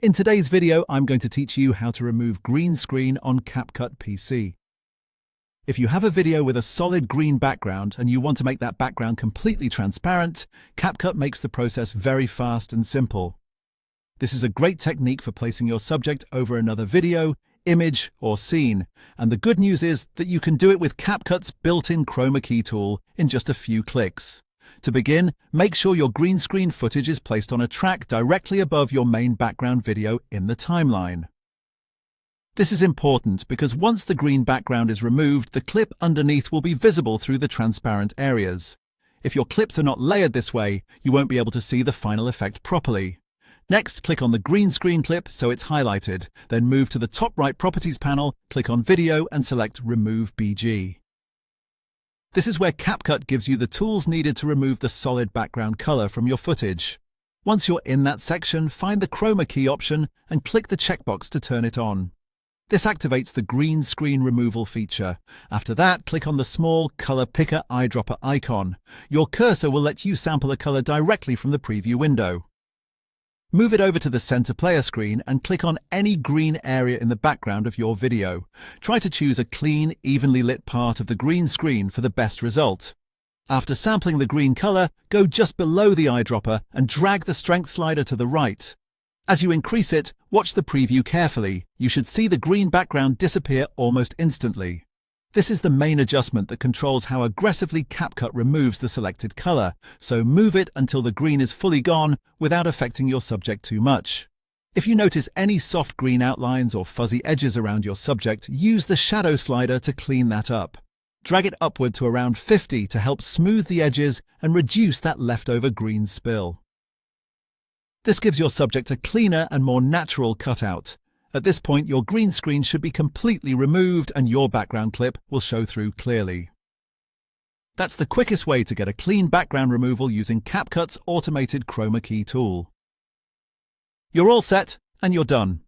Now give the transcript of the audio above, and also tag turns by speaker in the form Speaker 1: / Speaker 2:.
Speaker 1: In today's video, I'm going to teach you how to remove green screen on CapCut PC. If you have a video with a solid green background and you want to make that background completely transparent, CapCut makes the process very fast and simple. This is a great technique for placing your subject over another video, image, or scene, and the good news is that you can do it with CapCut's built-in Chroma Key tool in just a few clicks. To begin, make sure your green screen footage is placed on a track directly above your main background video in the timeline. This is important because once the green background is removed, the clip underneath will be visible through the transparent areas. If your clips are not layered this way, you won't be able to see the final effect properly. Next, click on the green screen clip so it's highlighted. Then move to the top right Properties panel, click on Video and select Remove BG. This is where CapCut gives you the tools needed to remove the solid background color from your footage. Once you're in that section, find the Chroma Key option and click the checkbox to turn it on. This activates the green screen removal feature. After that, click on the small Color Picker eyedropper icon. Your cursor will let you sample a color directly from the preview window. Move it over to the center player screen and click on any green area in the background of your video. Try to choose a clean, evenly lit part of the green screen for the best result. After sampling the green color, go just below the eyedropper and drag the strength slider to the right. As you increase it, watch the preview carefully. You should see the green background disappear almost instantly. This is the main adjustment that controls how aggressively CapCut removes the selected color, so move it until the green is fully gone without affecting your subject too much. If you notice any soft green outlines or fuzzy edges around your subject, use the shadow slider to clean that up. Drag it upward to around 50 to help smooth the edges and reduce that leftover green spill. This gives your subject a cleaner and more natural cutout. At this point, your green screen should be completely removed and your background clip will show through clearly. That's the quickest way to get a clean background removal using CapCut's automated Chroma Key tool. You're all set and you're done.